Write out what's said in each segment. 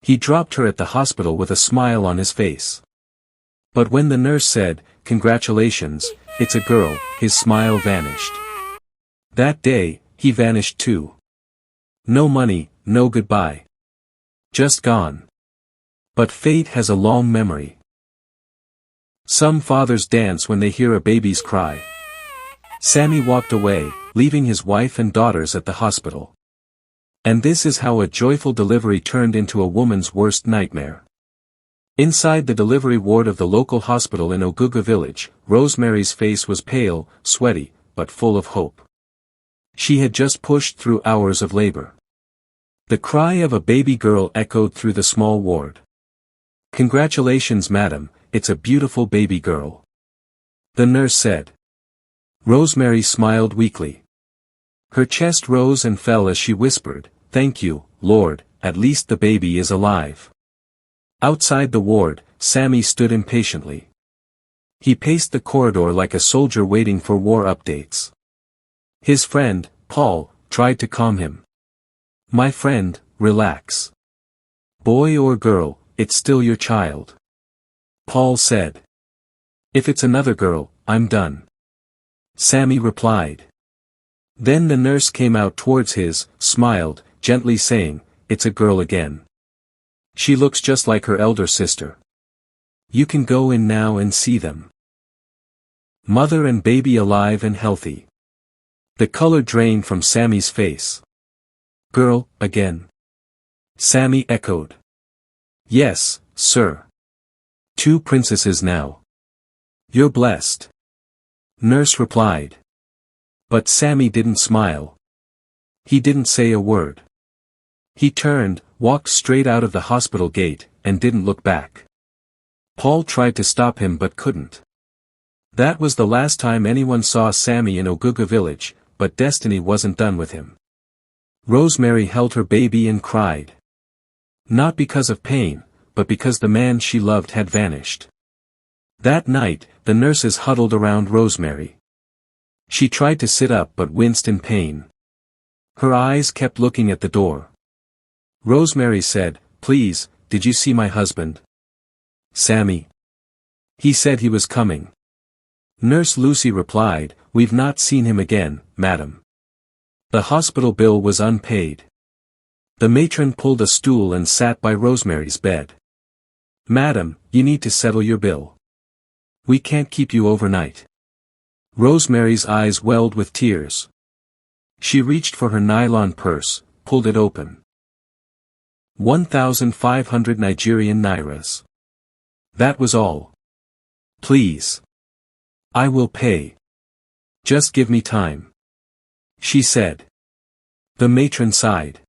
He dropped her at the hospital with a smile on his face. But when the nurse said, "Congratulations, it's a girl," his smile vanished. That day, he vanished too. No money, no goodbye. Just gone. But fate has a long memory. Some fathers dance when they hear a baby's cry. Sammy walked away, leaving his wife and daughters at the hospital. And this is how a joyful delivery turned into a woman's worst nightmare. Inside the delivery ward of the local hospital in Oguga village, Rosemary's face was pale, sweaty, but full of hope. She had just pushed through hours of labor. The cry of a baby girl echoed through the small ward. "Congratulations, madam, it's a beautiful baby girl," the nurse said. Rosemary smiled weakly. Her chest rose and fell as she whispered, "Thank you, Lord, at least the baby is alive." Outside the ward, Sammy stood impatiently. He paced the corridor like a soldier waiting for war updates. His friend, Paul, tried to calm him. "My friend, relax. Boy or girl, it's still your child," Paul said. "If it's another girl, I'm done," Sammy replied. Then the nurse came out towards his, smiled, gently saying, "It's a girl again. She looks just like her elder sister. You can go in now and see them. Mother and baby alive and healthy." The color drained from Sammy's face. "Girl, again?" Sammy echoed. "Yes, sir. 2 princesses now. You're blessed," nurse replied. But Sammy didn't smile. He didn't say a word. He turned, walked straight out of the hospital gate, and didn't look back. Paul tried to stop him but couldn't. That was the last time anyone saw Sammy in Oguga village, but destiny wasn't done with him. Rosemary held her baby and cried. Not because of pain, but because the man she loved had vanished. That night, the nurses huddled around Rosemary. She tried to sit up but winced in pain. Her eyes kept looking at the door. Rosemary said, "Please, did you see my husband? Sammy. He said he was coming." Nurse Lucy replied, "We've not seen him again, madam. The hospital bill was unpaid." The matron pulled a stool and sat by Rosemary's bed. "Madam, you need to settle your bill. We can't keep you overnight." Rosemary's eyes welled with tears. She reached for her nylon purse, pulled it open. 1,500 Nigerian nairas. That was all. "Please. I will pay. Just give me time," she said. The matron sighed.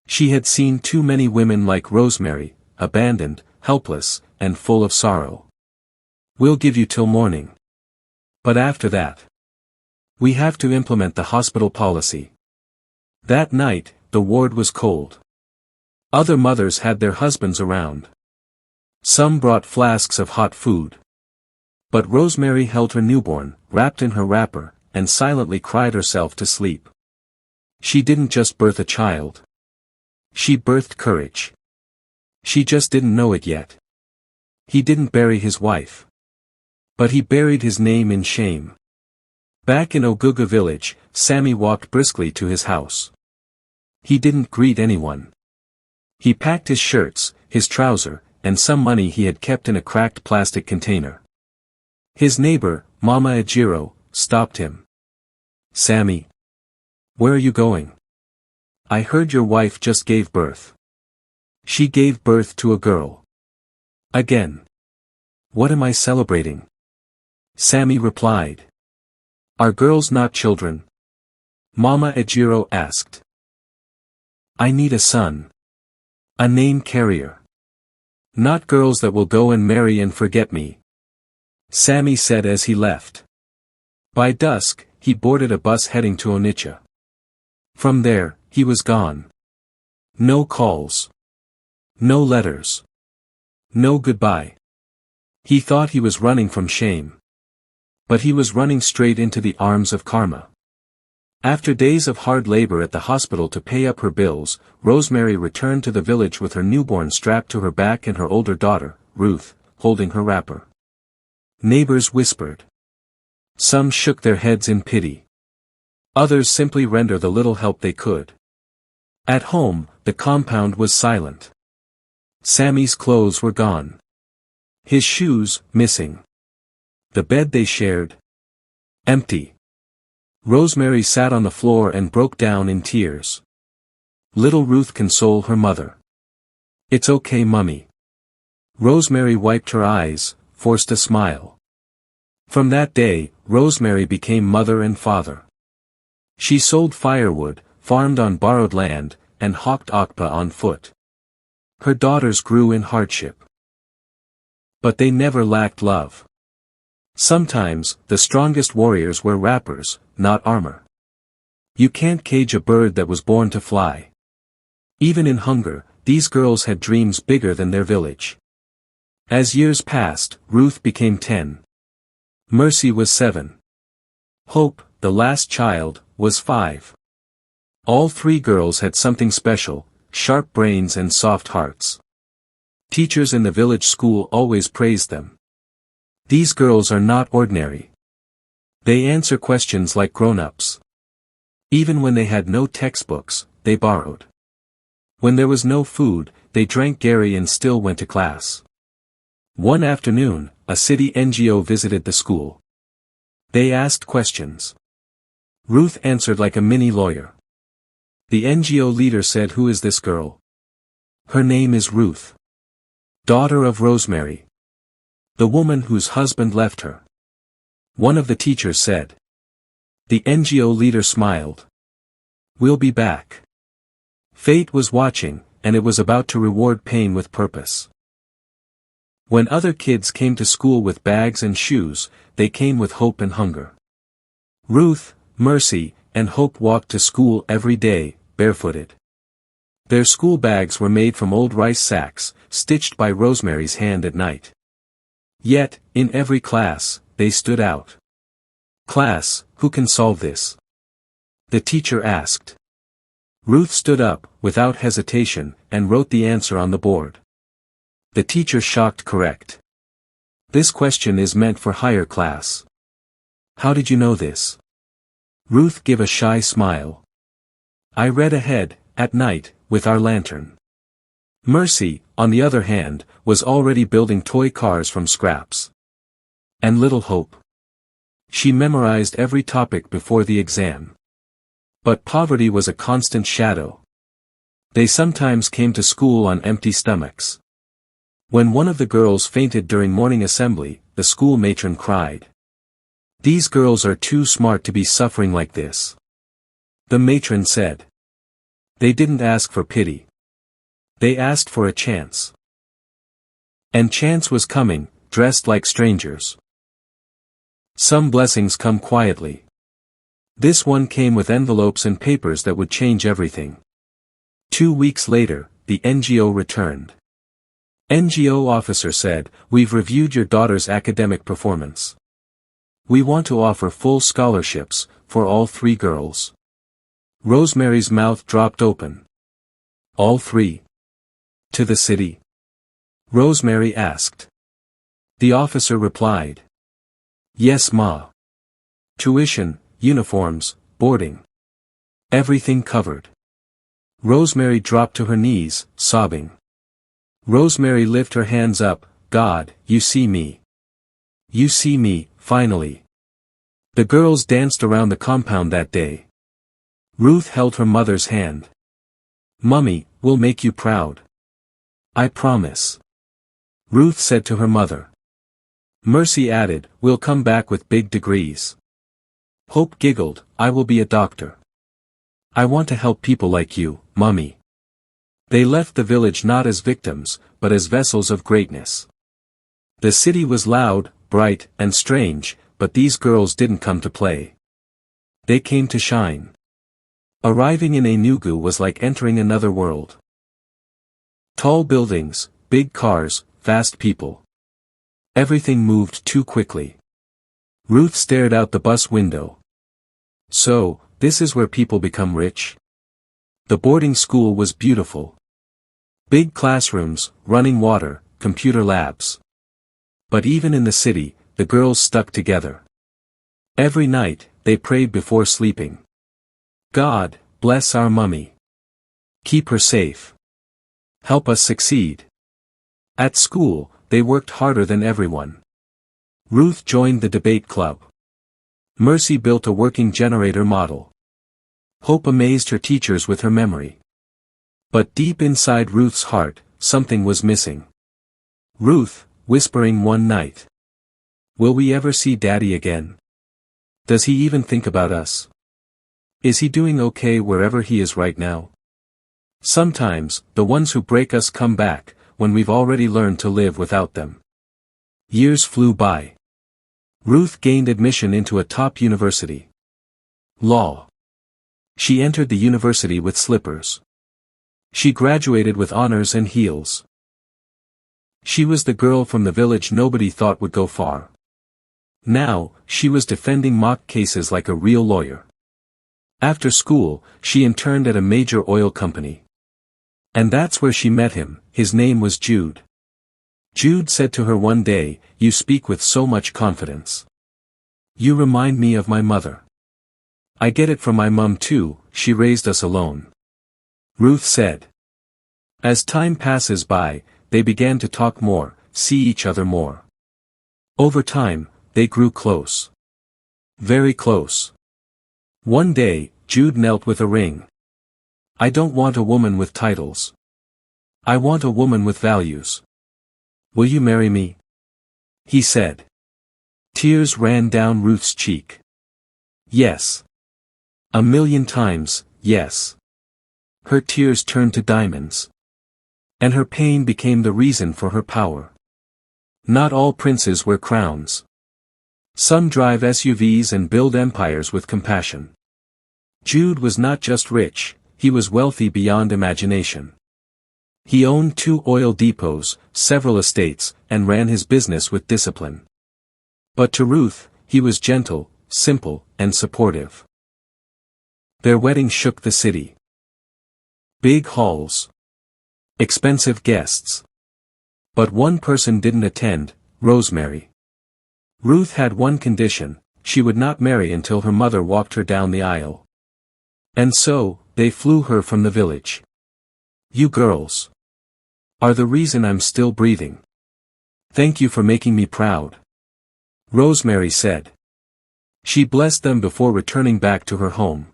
She had seen too many women like Rosemary, abandoned, helpless, and full of sorrow. "We'll give you till morning. But after that, we have to implement the hospital policy." That night, the ward was cold. Other mothers had their husbands around. Some brought flasks of hot food. But Rosemary held her newborn, wrapped in her wrapper, and silently cried herself to sleep. She didn't just birth a child. She birthed courage. She just didn't know it yet. He didn't bury his wife. But he buried his name in shame. Back in Oguga village, Sammy walked briskly to his house. He didn't greet anyone. He packed his shirts, his trouser, and some money he had kept in a cracked plastic container. His neighbor, Mama Ejiro, stopped him. "Sammy. Where are you going? I heard your wife just gave birth." "She gave birth to a girl. Again. What am I celebrating?" Sammy replied. "Are girls not children?" Mama Ejiro asked. "I need a son. A name carrier. Not girls that will go and marry and forget me," Sammy said as he left. By dusk, he boarded a bus heading to Onitsha. From there, he was gone. No calls. No letters. No goodbye. He thought he was running from shame. But he was running straight into the arms of karma. After days of hard labor at the hospital to pay up her bills, Rosemary returned to the village with her newborn strapped to her back and her older daughter, Ruth, holding her wrapper. Neighbors whispered. Some shook their heads in pity. Others simply rendered the little help they could. At home, the compound was silent. Sammy's clothes were gone. His shoes, missing. The bed they shared, empty. Rosemary sat on the floor and broke down in tears. Little Ruth consoled her mother. It's okay, Mummy. Rosemary wiped her eyes, forced a smile. From that day, Rosemary became mother and father. She sold firewood, farmed on borrowed land, and hawked okpa on foot. Her daughters grew in hardship. But they never lacked love. Sometimes, the strongest warriors wear wrappers, not armor. You can't cage a bird that was born to fly. Even in hunger, these girls had dreams bigger than their village. As years passed, Ruth became 10. Mercy was 7. Hope, the last child, was 5. All 3 girls had something special, sharp brains and soft hearts. Teachers in the village school always praised them. These girls are not ordinary. They answer questions like grown-ups. Even when they had no textbooks, they borrowed. When there was no food, they drank Gary and still went to class. One afternoon, a city NGO visited the school. They asked questions. Ruth answered like a mini lawyer. The NGO leader said, "Who is this girl?" "Her name is Ruth. Daughter of Rosemary. The woman whose husband left her." One of the teachers said. The NGO leader smiled. "We'll be back." Fate was watching, and it was about to reward pain with purpose. When other kids came to school with bags and shoes, they came with hope and hunger. Ruth, Mercy, and Hope walked to school every day, barefooted. Their school bags were made from old rice sacks, stitched by Rosemary's hand at night. Yet, in every class, they stood out. "Class, who can solve this?" the teacher asked. Ruth stood up, without hesitation, and wrote the answer on the board. The teacher shocked correct. "This question is meant for higher class." "How did you know this?" Ruth gave a shy smile. "I read ahead, at night, with our lantern." Mercy, on the other hand, was already building toy cars from scraps. And little Hope. She memorized every topic before the exam. But poverty was a constant shadow. They sometimes came to school on empty stomachs. When one of the girls fainted during morning assembly, the school matron cried. "These girls are too smart to be suffering like this." The matron said. They didn't ask for pity. They asked for a chance. And chance was coming, dressed like strangers. Some blessings come quietly. This one came with envelopes and papers that would change everything. 2 weeks later, the NGO returned. NGO officer said, "We've reviewed your daughter's academic performance. We want to offer full scholarships, for all 3 girls." Rosemary's mouth dropped open. "All 3? To the city?" Rosemary asked. The officer replied. "Yes, Ma. Tuition, uniforms, boarding. Everything covered." Rosemary dropped to her knees, sobbing. Rosemary lifted her hands up. "God, you see me. You see me, finally." The girls danced around the compound that day. Ruth held her mother's hand. "Mummy, we'll make you proud. I promise." Ruth said to her mother. Mercy added, "We'll come back with big degrees." Hope giggled, "I will be a doctor. I want to help people like you, Mummy." They left the village not as victims, but as vessels of greatness. The city was loud, bright, and strange, but these girls didn't come to play. They came to shine. Arriving in Enugu was like entering another world. Tall buildings, big cars, fast people. Everything moved too quickly. Ruth stared out the bus window. So, this is where people become rich? The boarding school was beautiful. Big classrooms, running water, computer labs. But even in the city, the girls stuck together. Every night, they prayed before sleeping. God, bless our mummy. Keep her safe. Help us succeed. At school, they worked harder than everyone. Ruth joined the debate club. Mercy built a working generator model. Hope amazed her teachers with her memory. But deep inside Ruth's heart, something was missing. Ruth, whispering one night. Will we ever see Daddy again? Does he even think about us? Is he doing okay wherever he is right now? Sometimes, the ones who break us come back, when we've already learned to live without them. Years flew by. Ruth gained admission into a top university. Law. She entered the university with slippers. She graduated with honors and heels. She was the girl from the village nobody thought would go far. Now, she was defending mock cases like a real lawyer. After school, she interned at a major oil company. And that's where she met him. His name was Jude. Jude said to her one day, "You speak with so much confidence. You remind me of my mother." "I get it from my mum too, she raised us alone," Ruth said. As time passes by, they began to talk more, see each other more. Over time, they grew close. Very close. One day, Jude knelt with a ring. "I don't want a woman with titles. I want a woman with values. Will you marry me?" he said. Tears ran down Ruth's cheek. Yes. 1,000,000 times, yes. Her tears turned to diamonds. And her pain became the reason for her power. Not all princes wear crowns. Some drive SUVs and build empires with compassion. Jude was not just rich, he was wealthy beyond imagination. He owned 2 oil depots, several estates, and ran his business with discipline. But to Ruth, he was gentle, simple, and supportive. Their wedding shook the city. Big halls. Expensive guests. But one person didn't attend, Rosemary. Ruth had one condition: she would not marry until her mother walked her down the aisle. And so, they flew her from the village. "You girls are the reason I'm still breathing. Thank you for making me proud," Rosemary said. She blessed them before returning back to her home.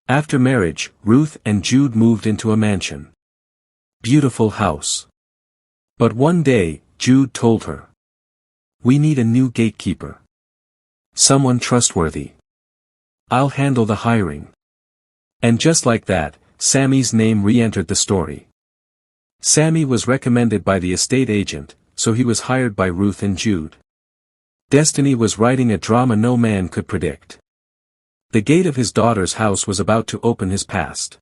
After marriage, Ruth and Jude moved into a mansion. Beautiful house. But one day, Jude told her, "We need a new gatekeeper. Someone trustworthy. I'll handle the hiring." And just like that, Sammy's name re-entered the story. Sammy was recommended by the estate agent, so he was hired by Ruth and Jude. Destiny was writing a drama no man could predict. The gate of his daughter's house was about to open his past.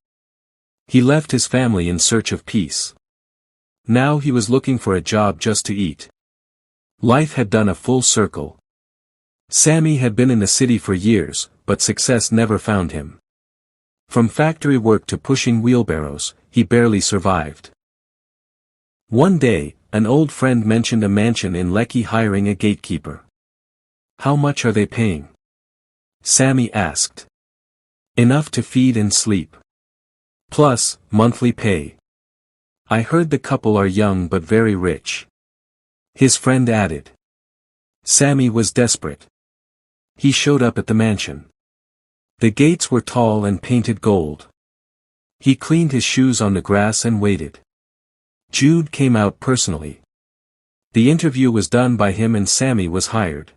He left his family in search of peace. Now he was looking for a job just to eat. Life had done a full circle. Sammy had been in the city for years, but success never found him. From factory work to pushing wheelbarrows, he barely survived. One day, an old friend mentioned a mansion in Lekki hiring a gatekeeper. "How much are they paying?" Sammy asked. "Enough to feed and sleep. Plus, monthly pay. I heard the couple are young but very rich," his friend added. Sammy was desperate. He showed up at the mansion. The gates were tall and painted gold. He cleaned his shoes on the grass and waited. Jude came out personally. The interview was done by him and Sammy was hired.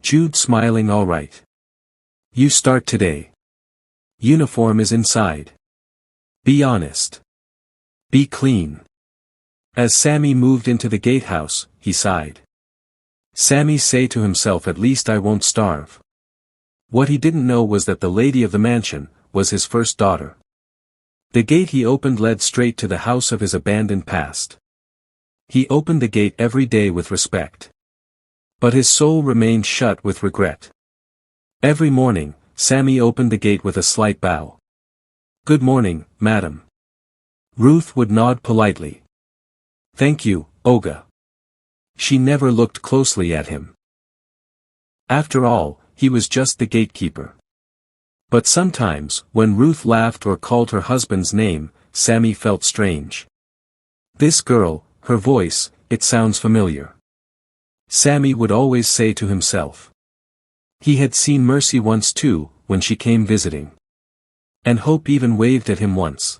Jude smiling, "All right. You start today. Uniform is inside. Be honest. Be clean." As Sammy moved into the gatehouse, he sighed. Sammy said to himself, "At least I won't starve." What he didn't know was that the lady of the mansion was his first daughter. The gate he opened led straight to the house of his abandoned past. He opened the gate every day with respect. But his soul remained shut with regret. Every morning, Sammy opened the gate with a slight bow. "Good morning, madam." Ruth would nod politely. "Thank you, Olga." She never looked closely at him. After all, he was just the gatekeeper. But sometimes, when Ruth laughed or called her husband's name, Sammy felt strange. "This girl, her voice, it sounds familiar." Sammy would always say to himself. He had seen Mercy once too, when she came visiting. And Hope even waved at him once.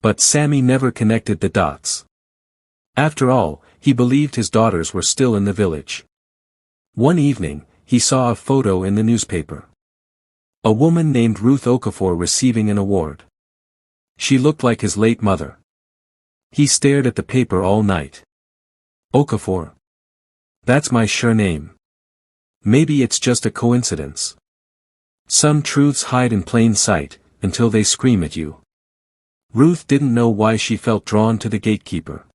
But Sammy never connected the dots. After all, he believed his daughters were still in the village. One evening, he saw a photo in the newspaper. A woman named Ruth Okafor receiving an award. She looked like his late mother. He stared at the paper all night. Okafor. That's my sure name. Maybe it's just a coincidence. Some truths hide in plain sight, until they scream at you. Ruth didn't know why she felt drawn to the gatekeeper.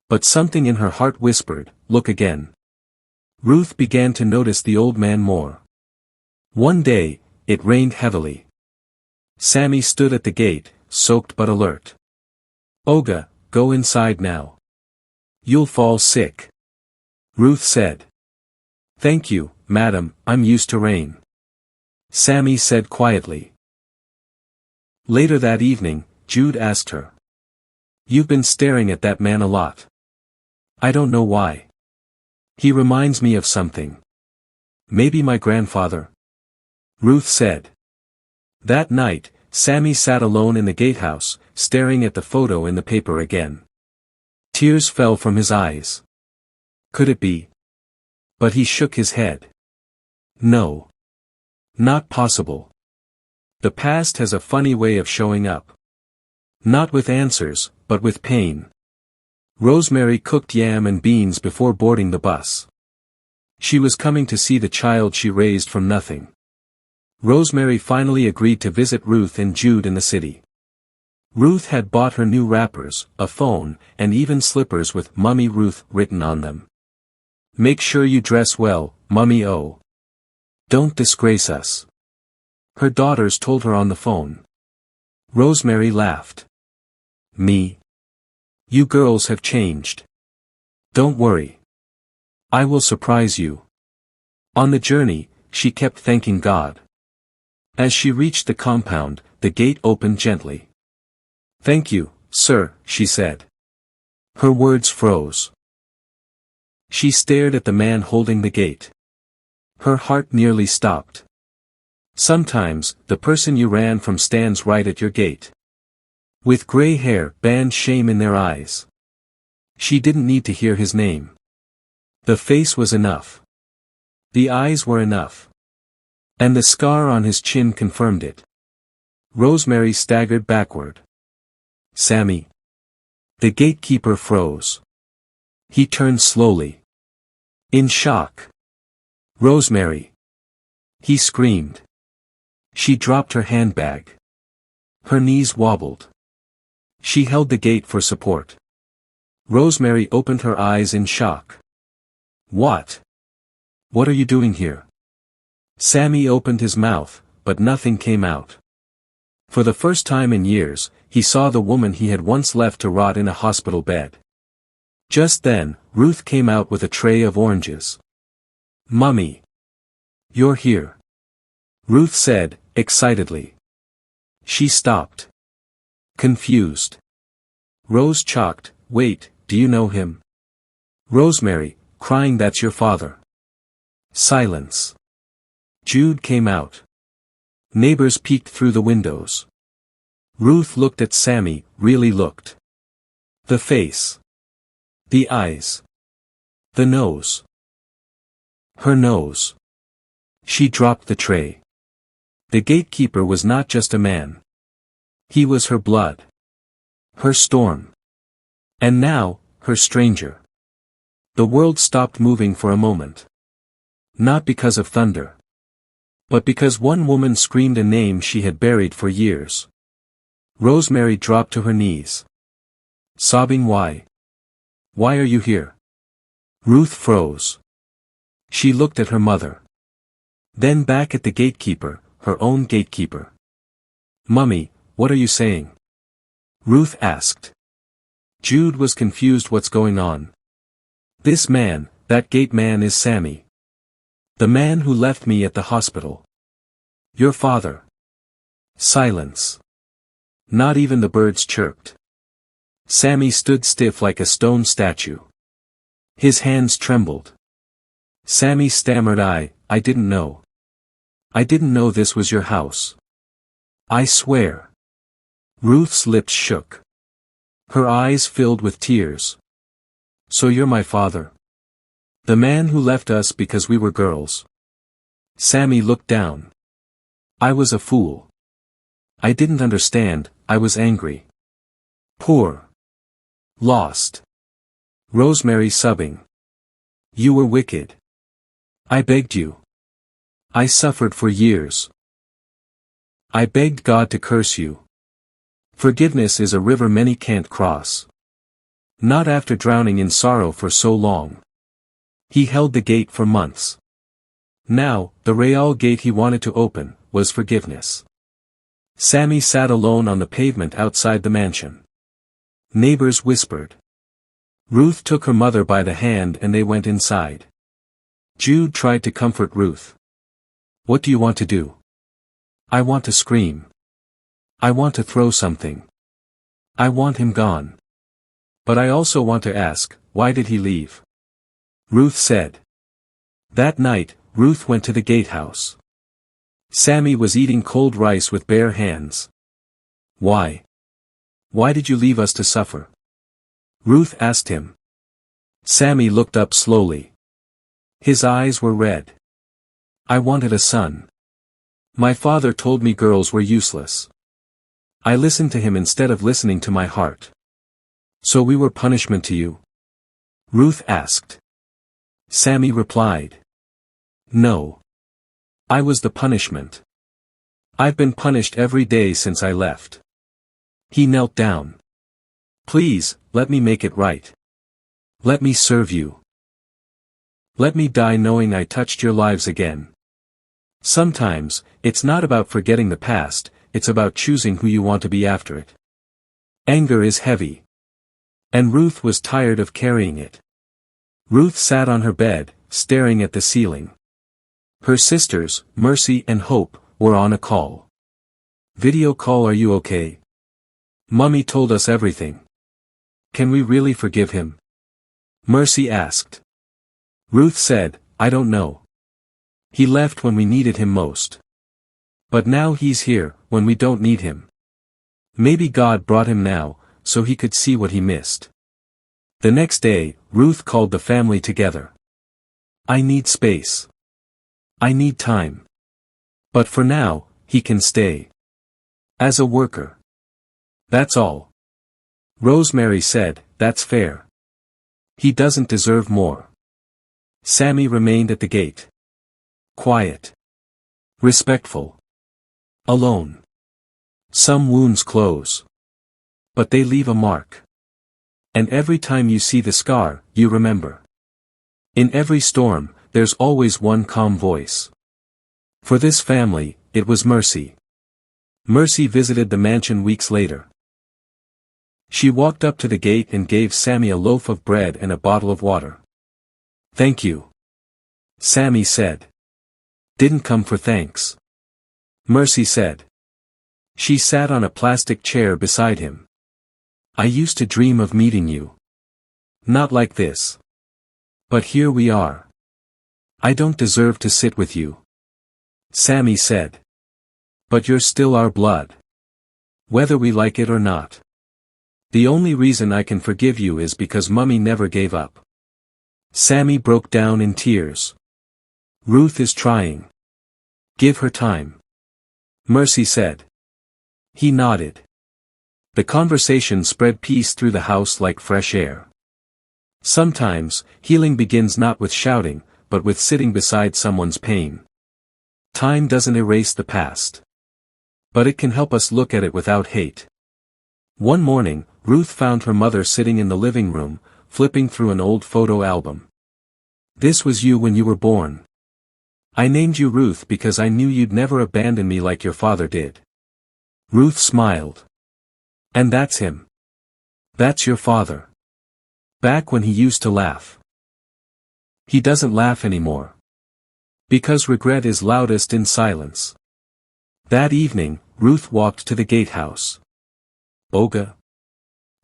But something in her heart whispered, "Look again." Ruth began to notice the old man more. One day, it rained heavily. Sammy stood at the gate, soaked but alert. "Olga, go inside now. You'll fall sick." Ruth said. "Thank you, madam, I'm used to rain." Sammy said quietly. Later that evening, Jude asked her. "You've been staring at that man a lot." "I don't know why. He reminds me of something. Maybe my grandfather." Ruth said. That night, Sammy sat alone in the gatehouse, staring at the photo in the paper again. Tears fell from his eyes. Could it be? But he shook his head. No. Not possible. The past has a funny way of showing up. Not with answers, but with pain. Rosemary cooked yam and beans before boarding the bus. She was coming to see the child she raised from nothing. Rosemary finally agreed to visit Ruth and Jude in the city. Ruth had bought her new wrappers, a phone, and even slippers with Mummy Ruth written on them. "Make sure you dress well, Mummy O. Don't disgrace us." Her daughters told her on the phone. Rosemary laughed. "Me? You girls have changed. Don't worry. I will surprise you." On the journey, she kept thanking God. As she reached the compound, the gate opened gently. "Thank you, sir," she said. Her words froze. She stared at the man holding the gate. Her heart nearly stopped. Sometimes, the person you ran from stands right at your gate. With gray hair, and shame in their eyes. She didn't need to hear his name. The face was enough. The eyes were enough. And the scar on his chin confirmed it. Rosemary staggered backward. "Sammy." The gatekeeper froze. He turned slowly. In shock. "Rosemary." He screamed. She dropped her handbag. Her knees wobbled. She held the gate for support. Rosemary opened her eyes in shock. "What? What are you doing here?" Sammy opened his mouth, but nothing came out. For the first time in years, he saw the woman he had once left to rot in a hospital bed. Just then, Ruth came out with a tray of oranges. "Mummy. You're here." Ruth said, excitedly. She stopped. Confused. Rose chalked, "Wait, do you know him?" Rosemary, crying, "That's your father." Silence. Jude came out. Neighbors peeked through the windows. Ruth looked at Sammy, really looked. The face. The eyes. The nose. Her nose. She dropped the tray. The gatekeeper was not just a man. He was her blood. Her storm. And now, her stranger. The world stopped moving for a moment. Not because of thunder. But because one woman screamed a name she had buried for years. Rosemary dropped to her knees. Sobbing, "Why? Why are you here?" Ruth froze. She looked at her mother. Then back at the gatekeeper, her own gatekeeper. "Mummy, what are you saying?" Ruth asked. Jude was confused. "What's going on?" "This man, that gateman is Sammy. The man who left me at the hospital." "Your father?" Silence. Not even the birds chirped. Sammy stood stiff like a stone statue. His hands trembled. Sammy stammered, I didn't know. I didn't know this was your house. I swear." Ruth's lips shook. Her eyes filled with tears. "So you're my father? The man who left us because we were girls?" Sammy looked down. "I was a fool. I didn't understand, I was angry. Poor. Lost. Rosemary sobbing. You were wicked. I begged you. I suffered for years. I begged God to curse you. Forgiveness is a river many can't cross. Not after drowning in sorrow for so long. He held the gate for months. Now, the real gate he wanted to open, was forgiveness." Sammy sat alone on the pavement outside the mansion. Neighbors whispered. Ruth took her mother by the hand and they went inside. Jude tried to comfort Ruth. "What do you want to do?" "I want to scream. I want to throw something. I want him gone. But I also want to ask, why did he leave?" Ruth said. That night, Ruth went to the gatehouse. Sammy was eating cold rice with bare hands. "Why? Why did you leave us to suffer?" Ruth asked him. Sammy looked up slowly. His eyes were red. "I wanted a son. My father told me girls were useless. I listened to him instead of listening to my heart. So we were punishment to you?" Ruth asked. Sammy replied. "No. I was the punishment. I've been punished every day since I left." He knelt down. "Please, let me make it right. Let me serve you. Let me die knowing I touched your lives again." Sometimes, it's not about forgetting the past, it's about choosing who you want to be after it. Anger is heavy. And Ruth was tired of carrying it. Ruth sat on her bed, staring at the ceiling. Her sisters, Mercy and Hope, were on a call. "Video call, are you okay? Mummy told us everything. Can we really forgive him?" Mercy asked. Ruth said, "I don't know. He left when we needed him most. But now he's here, when we don't need him. Maybe God brought him now, so he could see what he missed." The next day, Ruth called the family together. "I need space. I need time. But for now, he can stay. As a worker. That's all." Rosemary said, "That's fair. He doesn't deserve more." Sammy remained at the gate. Quiet. Respectful. Alone. Some wounds close. But they leave a mark. And every time you see the scar, you remember. In every storm, there's always one calm voice. For this family, it was Mercy. Mercy visited the mansion weeks later. She walked up to the gate and gave Sammy a loaf of bread and a bottle of water. "Thank you," Sammy said. "Didn't come for thanks," Mercy said. She sat on a plastic chair beside him. "I used to dream of meeting you. Not like this. But here we are. I don't deserve to sit with you," Sammy said. "But you're still our blood. Whether we like it or not. The only reason I can forgive you is because Mummy never gave up." Sammy broke down in tears. "Ruth is trying. Give her time," Mercy said. He nodded. The conversation spread peace through the house like fresh air. Sometimes, healing begins not with shouting, but with sitting beside someone's pain. Time doesn't erase the past. But it can help us look at it without hate. One morning, Ruth found her mother sitting in the living room, flipping through an old photo album. "This was you when you were born." I named you Ruth because I knew you'd never abandon me like your father did. Ruth smiled. And that's him. That's your father. Back when he used to laugh. He doesn't laugh anymore. Because regret is loudest in silence. That evening, Ruth walked to the gatehouse. Olga?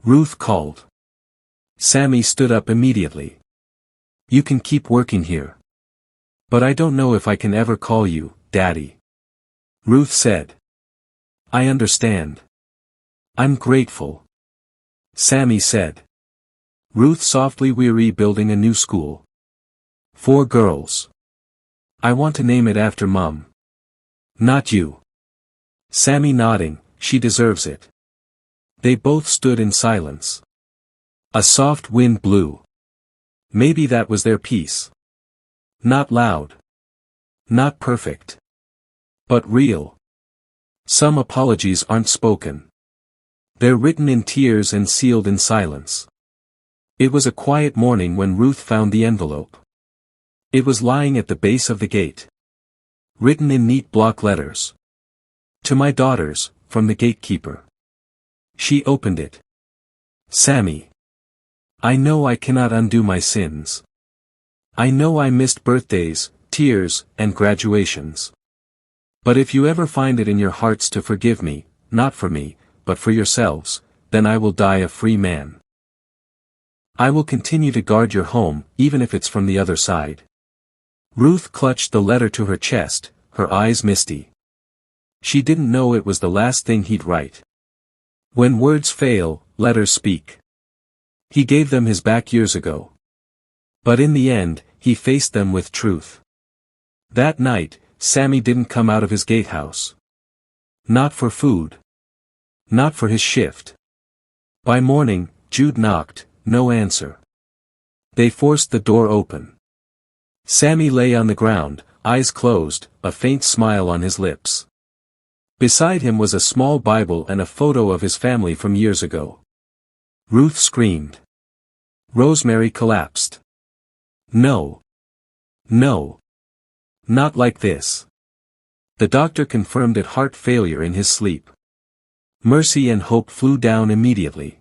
Ruth called. Sammy stood up immediately. You can keep working here. But I don't know if I can ever call you, Daddy. Ruth said. I understand. I'm grateful. Sammy said. Ruth softly weary building a new school. 4 girls. I want to name it after Mum. Not you. Sammy nodding, she deserves it. They both stood in silence. A soft wind blew. Maybe that was their peace. Not loud. Not perfect. But real. Some apologies aren't spoken. They're written in tears and sealed in silence. It was a quiet morning when Ruth found the envelope. It was lying at the base of the gate. Written in neat block letters. To my daughters, from the gatekeeper. She opened it. Sammy. I know I cannot undo my sins. I know I missed birthdays, tears, and graduations. But if you ever find it in your hearts to forgive me, not for me, but for yourselves, then I will die a free man. I will continue to guard your home, even if it's from the other side. Ruth clutched the letter to her chest, her eyes misty. She didn't know it was the last thing he'd write. When words fail, letters speak. He gave them his back years ago. But in the end, he faced them with truth. That night, Sammy didn't come out of his gatehouse. Not for food. Not for his shift. By morning, Jude knocked, no answer. They forced the door open. Sammy lay on the ground, eyes closed, a faint smile on his lips. Beside him was a small Bible and a photo of his family from years ago. Ruth screamed. Rosemary collapsed. No. No. Not like this. The doctor confirmed it heart failure in his sleep. Mercy and Hope flew down immediately.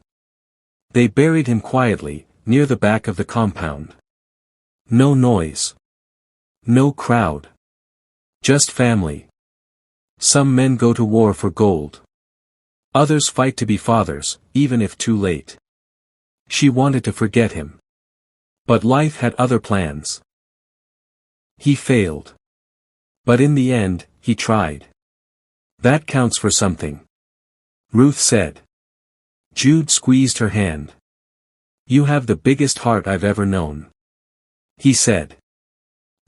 They buried him quietly, near the back of the compound. No noise. No crowd. Just family. Some men go to war for gold. Others fight to be fathers, even if too late. She wanted to forget him. But life had other plans. He failed. But in the end, he tried. That counts for something. Ruth said. Jude squeezed her hand. You have the biggest heart I've ever known. He said.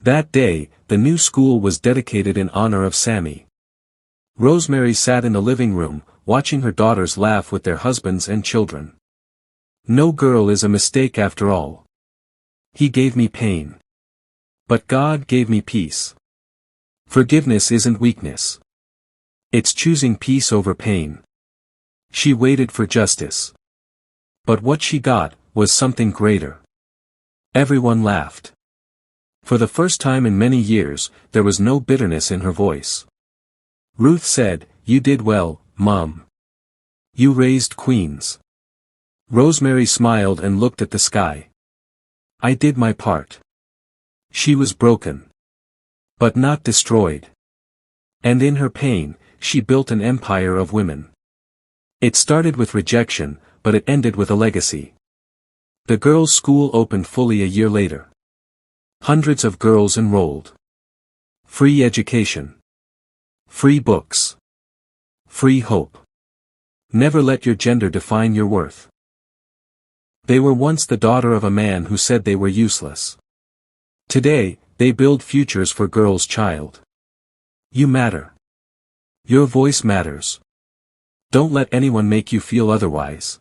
That day, the new school was dedicated in honor of Sammy. Rosemary sat in the living room, watching her daughters laugh with their husbands and children. No girl is a mistake after all. He gave me pain. But God gave me peace. Forgiveness isn't weakness. It's choosing peace over pain. She waited for justice. But what she got was something greater. Everyone laughed. For the first time in many years, there was no bitterness in her voice. Ruth said, You did well, Mom. You raised queens. Rosemary smiled and looked at the sky. I did my part. She was broken. But not destroyed. And in her pain, she built an empire of women. It started with rejection, but it ended with a legacy. The girls' school opened fully a year later. Hundreds of girls enrolled. Free education. Free books. Free hope. Never let your gender define your worth. They were once the daughter of a man who said they were useless. Today, they build futures for girls' child. You matter. Your voice matters. Don't let anyone make you feel otherwise.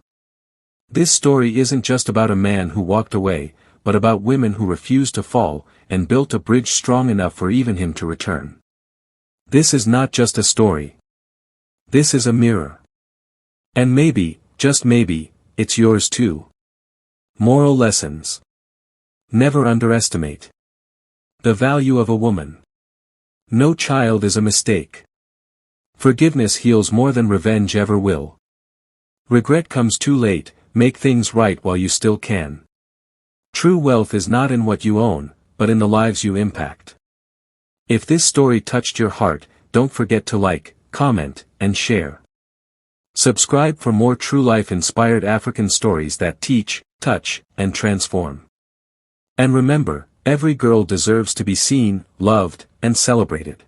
This story isn't just about a man who walked away, but about women who refused to fall, and built a bridge strong enough for even him to return. This is not just a story. This is a mirror. And maybe, just maybe, it's yours too. Moral lessons. Never underestimate the value of a woman. No child is a mistake. Forgiveness heals more than revenge ever will. Regret comes too late, make things right while you still can. True wealth is not in what you own, but in the lives you impact. If this story touched your heart, don't forget to like, comment, and share. Subscribe for more true life-inspired African stories that teach, touch, and transform. And remember, every girl deserves to be seen, loved, and celebrated.